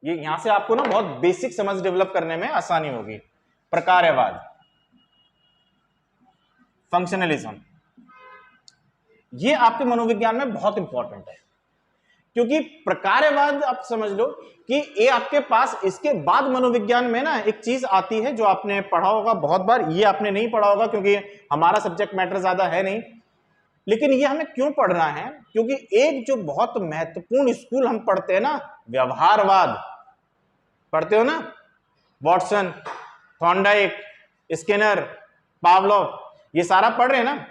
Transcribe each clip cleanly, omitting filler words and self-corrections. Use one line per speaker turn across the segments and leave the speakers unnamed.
ये यहां से आपको ना बहुत बेसिक समझ डेवलप करने में आसानी होगी। प्रकार्यवाद, फंक्शनलिज्म, ये आपके मनोविज्ञान में बहुत इंपॉर्टेंट है, क्योंकि प्रकार्यवाद आप समझ लो कि ये आपके पास, इसके बाद मनोविज्ञान में ना एक चीज आती है जो आपने पढ़ा होगा बहुत बार, ये आपने नहीं पढ़ा होगा क्योंकि हमारा सब्जेक्ट मैटर ज्यादा है नहीं, लेकिन ये हमें क्यों पढ़ना है, क्योंकि एक जो बहुत महत्वपूर्ण स्कूल हम पढ़ते हैं ना, व्यवहारवाद पढ़ते हो ना, वॉटसन, थॉर्नडाइक, स्किनर, पावलोव, ये सारा पढ़ रहे हैं ना।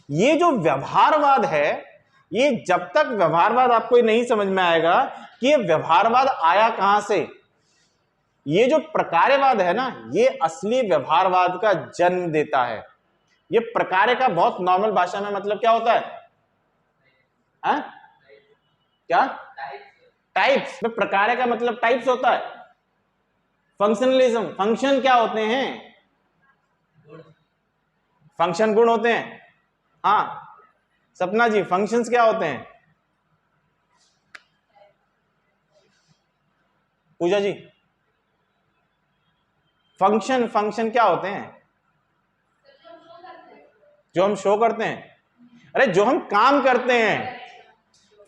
ये जो व्यवहारवाद है, ये जब तक व्यवहारवाद आपको नहीं समझ में आएगा कि ये व्यवहारवाद आया कहां से, ये जो प्रकार्यवाद है ना, ये असली व्यवहारवाद का जन्म देता है। ये प्रकार्य का बहुत नॉर्मल भाषा में मतलब क्या होता है? क्या? टाइप्स। में प्रकार्य का मतलब टाइप्स होता है। फंक्शनलिज्म, फंक्शन क्या होते हैं? फंक्शन गुण होते हैं। हाँ सपना जी, फंक्शंस क्या होते हैं? पूजा जी, फंक्शन क्या होते हैं? जो हम शो करते हैं, अरे जो हम काम करते हैं।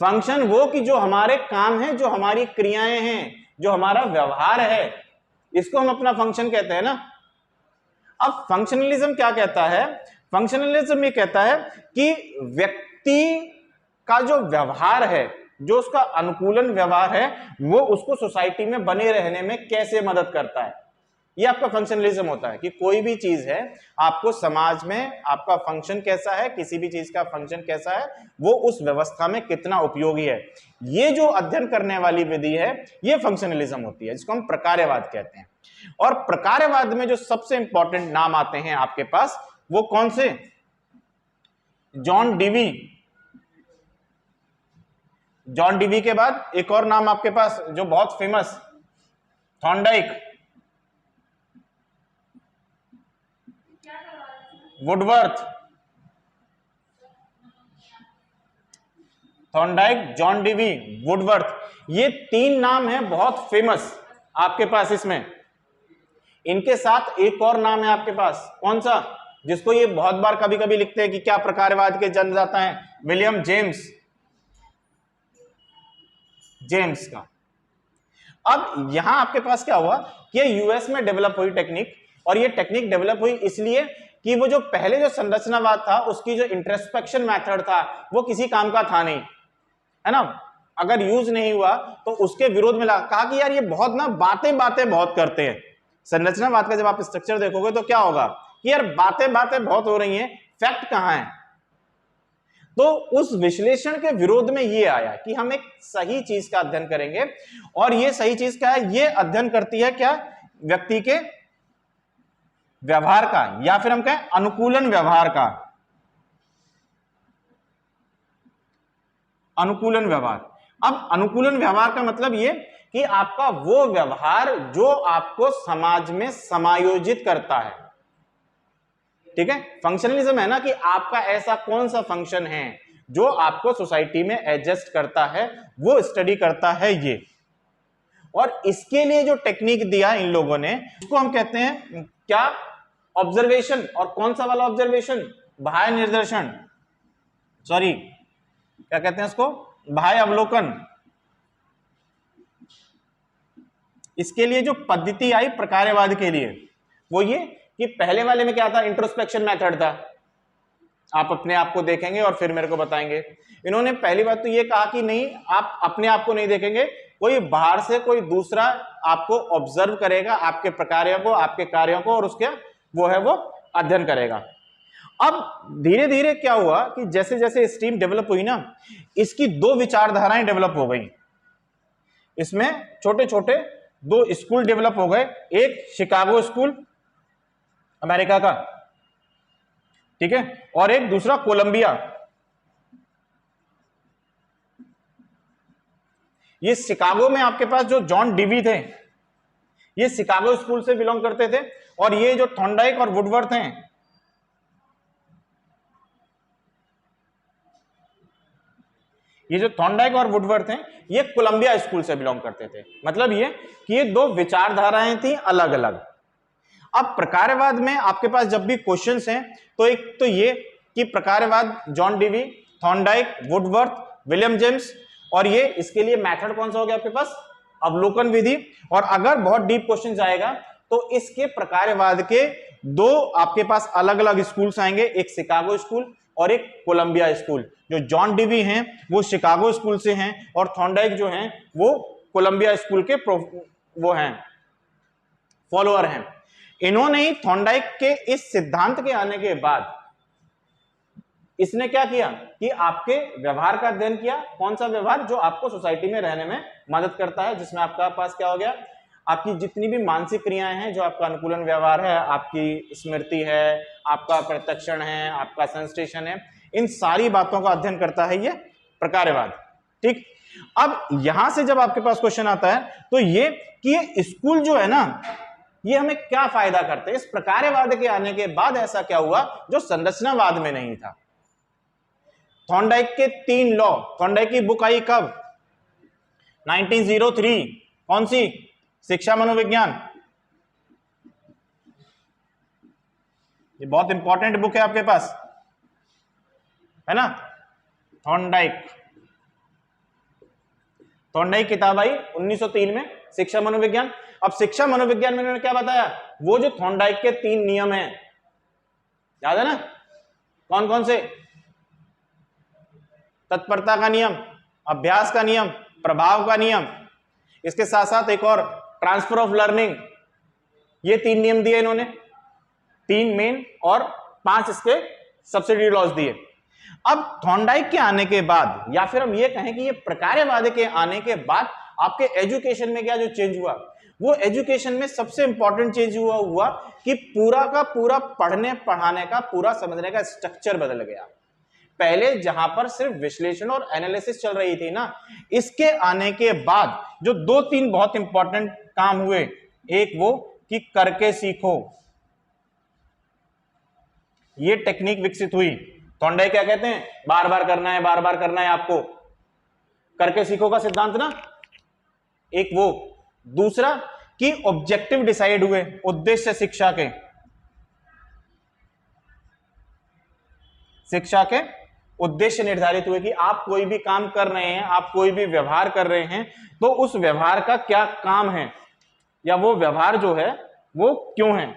फंक्शन वो कि जो हमारे काम हैं, जो हमारी क्रियाएं हैं, जो हमारा व्यवहार है, इसको हम अपना फंक्शन कहते हैं ना। अब फंक्शनलिज्म क्या कहता है? फंक्शनलिज्म ये कहता है कि व्यक्ति का जो व्यवहार है, जो उसका अनुकूलन व्यवहार है, वो उसको सोसाइटी में बने रहने में कैसे मदद करता है। ये आपका फंक्शनलिज्म होता है कि कोई भी चीज है, आपको समाज में आपका फंक्शन कैसा है, किसी भी चीज का फंक्शन कैसा है, वो उस व्यवस्था में कितना उपयोगी है, ये जो अध्ययन करने वाली विधि है, ये फंक्शनलिज्म होती है, जिसको हम प्रकार्यवाद कहते हैं। और प्रकार्यवाद में जो सबसे इंपॉर्टेंट नाम आते हैं आपके पास, वो कौन से? John Dewey. जॉन डीवी के बाद एक और नाम आपके पास जो बहुत famous, Thorndike, Woodworth. Thorndike, John Dewey, Woodworth, ये तीन नाम हैं बहुत फेमस आपके पास इसमें। इनके साथ एक और नाम है आपके पास, कौन सा, जिसको ये बहुत बार कभी कभी लिखते हैं कि क्या प्रकार्यवाद के जन्मदाता हैं? विलियम जेम्स का। अब यहां आपके पास क्या हुआ कि यूएस में डेवलप हुई टेक्निक, और ये टेक्निक डेवलप हुई इसलिए कि वो जो पहले जो संरचनावाद था, उसकी जो इंट्रोस्पेक्शन मेथड था, वो किसी काम का था नहीं, है ना। अगर यूज नहीं हुआ तो उसके विरोध में कहा कि यार ये बहुत ना बातें बहुत करते हैं। संरचनावाद का जब आप स्ट्रक्चर देखोगे तो क्या होगा कि यार बातें बहुत हो रही हैं, फैक्ट कहां है। तो उस विश्लेषण के विरोध में ये आया कि हम एक सही चीज का अध्ययन करेंगे, और ये सही चीज क्या है? ये अध्ययन करती है क्या? व्यक्ति के व्यवहार का, या फिर हम कहें अनुकूलन व्यवहार का। अनुकूलन व्यवहार। अब अनुकूलन व्यवहार का मतलब ये कि आपका वो व्यवहार जो आपको समाज में समायोजित करता है, ठीक है। फंक्शनलिज्म है ना कि आपका ऐसा कौन सा फंक्शन है जो आपको सोसाइटी में एडजस्ट करता है, वो स्टडी करता है ये। और इसके लिए जो टेक्निक दिया इन लोगों ने, उसको हम कहते हैं क्या? ऑब्जर्वेशन। और कौन सा वाला ऑब्जर्वेशन? बाह्य निर्देशन, सॉरी क्या कहते हैं उसको? बाह्य अवलोकन। इसके लिए जो पद्धति आई प्रकार्यवाद के लिए, वो ये कि पहले वाले में क्या था? इंट्रोस्पेक्शन मेथड था। आप अपने आप को देखेंगे और फिर मेरे को बताएंगे। इन्होंने पहली बात तो ये कहा कि नहीं, आप अपने आप को नहीं देखेंगे, कोई बाहर से कोई दूसरा आपको ऑब्जर्व करेगा, आपके प्रकार्यों को, आपके कार्यों को, और उसके वो है वो अध्ययन करेगा। अब धीरे धीरे क्या हुआ कि जैसे जैसे स्ट्रीम डेवलप हुई ना, इसकी दो विचारधाराएं डेवलप हो गई। इसमें छोटे छोटे दो स्कूल डेवलप हो गए, एक शिकागो स्कूल अमेरिका का, ठीक है, और एक दूसरा कोलंबिया। ये शिकागो में आपके पास जो जॉन डीवी थे, ये शिकागो स्कूल से बिलोंग करते थे, और ये जो थॉर्नडाइक और वुडवर्थ हैं, ये जो थॉर्नडाइक और वुडवर्थ हैं ये कोलंबिया स्कूल से बिलोंग करते थे। मतलब ये कि ये दो विचारधाराएं थी अलग अलग। अब प्रकारवाद में आपके पास जब भी क्वेश्चंस हैं तो एक तो ये कि प्रकारवाद John Dewey, Thorndike, Woodworth, William James, और ये इसके लिए मेथड कौन सा हो गया आपके पास, अवलोकन विधि। और अगर बहुत डीप क्वेश्चन जाएगा तो इसके प्रकारवाद के दो आपके पास अलग अलग स्कूल्स आएंगे, एक शिकागो स्कूल और एक कोलंबिया स्कूल। जो जॉन डीवी हैं वो शिकागो स्कूल से हैं और थॉर्नडाइक जो हैं वो कोलंबिया स्कूल के वो हैं फॉलोअर हैं। इन्होंने ही थॉर्नडाइक के इस सिद्धांत के आने के बाद इसने क्या किया कि आपके व्यवहार का अध्ययन किया। कौन सा व्यवहार, जो आपको सोसाइटी में रहने में मदद करता है, जिसमें आपका पास क्या हो गया, आपकी जितनी भी मानसिक क्रियाएं हैं, जो आपका अनुकूलन व्यवहार है, आपकी स्मृति है, आपका प्रत्यक्षण है, आपका संश्लेषण है, इन सारी बातों का अध्ययन करता है ये प्रकारवाद। ठीक, अब यहां से जब आपके पास क्वेश्चन आता है तो ये कि ये स्कूल जो है ना ये हमें क्या फायदा करते हैं। इस प्रकारवाद के आने के बाद ऐसा क्या हुआ जो संरचनावाद में नहीं था। थॉर्नडाइक के 3 लॉ, थॉर्नडाइक की बुक आई कब, 1903, कौन सी, शिक्षा मनोविज्ञान। ये बहुत इंपॉर्टेंट बुक है आपके पास, है ना। थॉर्नडाइक किताब आई 1903 में, शिक्षा मनोविज्ञान। अब शिक्षा मनोविज्ञान में उन्होंने क्या बताया, वो जो थॉर्नडाइक के 3 नियम हैं, याद है ना, कौन कौन से, तत्परता का नियम, अभ्यास का नियम, प्रभाव का नियम, इसके साथ साथ एक और ट्रांसफर ऑफ लर्निंग। ये 3 नियम दिए इन्होंने, 3 मेन और 5 इसके सब्सिडी लॉज दिए। अब थॉर्नडाइक के आने के बाद, या फिर हम ये कहें कि ये प्रकारवाद के आने के बाद आपके एजुकेशन में क्या जो चेंज हुआ, वो एजुकेशन में सबसे इंपॉर्टेंट चेंज हुआ कि पूरा का पूरा पढ़ने पढ़ाने का, पूरा समझने का स्ट्रक्चर बदल गया। पहले जहां पर सिर्फ विश्लेषण और एनालिसिस चल रही थी ना, इसके आने के बाद जो 2-3 बहुत इंपॉर्टेंट काम हुए, एक वो कि करके सीखो, ये टेक्निक विकसित हुई। थॉर्नडाइक क्या कहते हैं, बार बार करना है, बार बार करना है आपको, करके सीखो का सिद्धांत ना, एक वो। दूसरा कि ऑब्जेक्टिव डिसाइड हुए, उद्देश्य शिक्षा के उद्देश्य निर्धारित हुए कि आप कोई भी काम कर रहे हैं, आप कोई भी व्यवहार कर रहे हैं तो उस व्यवहार का क्या काम है, या वो व्यवहार जो है वो क्यों है।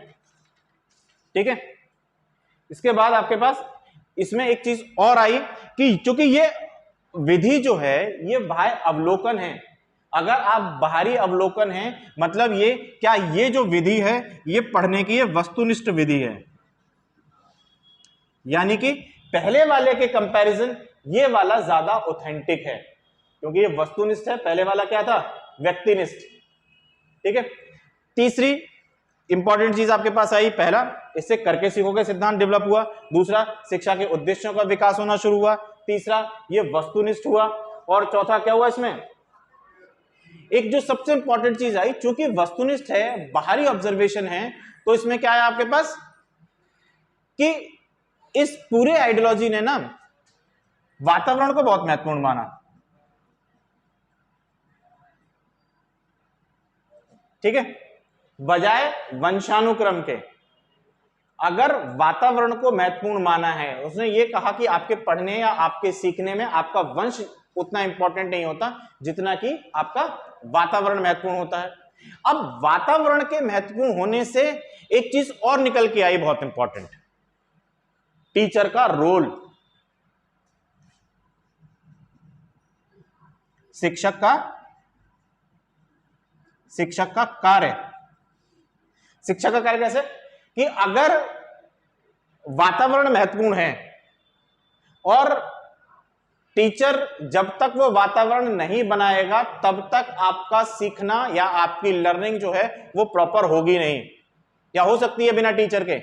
ठीक है, इसके बाद आपके पास इसमें एक चीज और आई कि चूंकि ये विधि जो है ये बाह्य अवलोकन है। अगर आप बाहरी अवलोकन है मतलब ये क्या, ये जो विधि है ये पढ़ने की ये वस्तुनिष्ठ विधि है, यानी कि पहले वाले के कंपैरिजन ये वाला ज्यादा ऑथेंटिक है, क्योंकि ये वस्तुनिष्ठ है, पहले वाला क्या था, व्यक्तिनिष्ठ। ठीक है, तीसरी इंपॉर्टेंट चीज आपके पास आई, पहला इससे करके सीखोगे सिद्धांत डेवलप हुआ, दूसरा शिक्षा के उद्देश्यों का विकास होना शुरू हुआ, तीसरा ये वस्तुनिष्ठ हुआ, और चौथा क्या हुआ इसमें, एक जो सबसे इंपॉर्टेंट चीज आई, चूंकि वस्तुनिष्ठ है, बाहरी ऑब्जर्वेशन है, तो इसमें क्या है आपके पास कि इस पूरे आइडियोलॉजी ने ना वातावरण को बहुत महत्वपूर्ण माना। ठीक है, बजाय वंशानुक्रम के। अगर वातावरण को महत्वपूर्ण माना है, उसने ये कहा कि आपके पढ़ने या आपके सीखने में आपका वंश उतना इंपॉर्टेंट नहीं होता जितना कि आपका वातावरण महत्वपूर्ण होता है। अब वातावरण के महत्वपूर्ण होने से एक चीज और निकल के आई बहुत इंपॉर्टेंट, टीचर का रोल, शिक्षक का कार्य। शिक्षक का कार्य कैसे कि अगर वातावरण महत्वपूर्ण है और टीचर जब तक वो वातावरण नहीं बनाएगा तब तक आपका सीखना या आपकी लर्निंग जो है वो प्रॉपर होगी नहीं, या हो सकती है बिना टीचर के।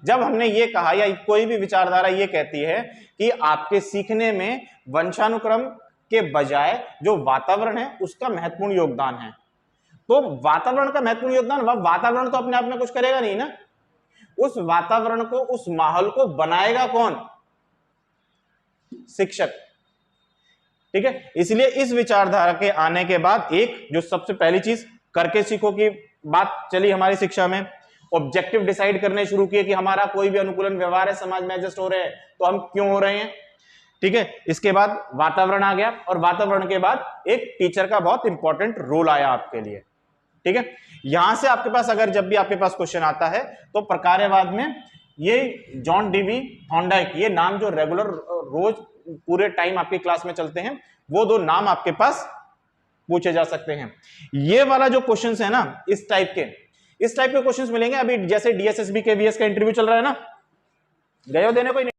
जब हमने ये कहा या कोई भी विचारधारा ये कहती है कि आपके सीखने में वंशानुक्रम के बजाय जो वातावरण है उसका महत्वपूर्ण योगदान है, तो वातावरण का महत्वपूर्ण योगदान, वह वातावरण तो अपने आप में कुछ करेगा नहीं ना, उस वातावरण को, उस माहौल को बनाएगा कौन, शिक्षक। ठीक है, इसलिए इस विचारधारा के आने के बाद एक जो सबसे पहली चीज करके सीखो की बात चली हमारी शिक्षा में, ऑब्जेक्टिव डिसाइड करने शुरू किए कि हमारा कोई भी अनुकूलन व्यवहार है समाज में एडजस्ट हो रहे हैं तो हम क्यों हो रहे हैं। ठीक है, इसके बाद वातावरण आ गया और वातावरण के बाद एक टीचर का बहुत इंपॉर्टेंट रोल आया आपके लिए। ठीक है, यहां से आपके पास अगर जब भी आपके पास क्वेश्चन आता है तो प्रकार्यवाद में ये जॉन डीवी थॉर्नडाइक, ये नाम जो रेगुलर रोज पूरे टाइम आपकी क्लास में चलते हैं, वो दो नाम आपके पास पूछे जा सकते हैं। ये वाला जो क्वेश्चंस है ना, इस टाइप के क्वेश्चंस मिलेंगे। अभी जैसे डीएसएसबी के वीएस का इंटरव्यू चल रहा है ना, गए हो देने कोई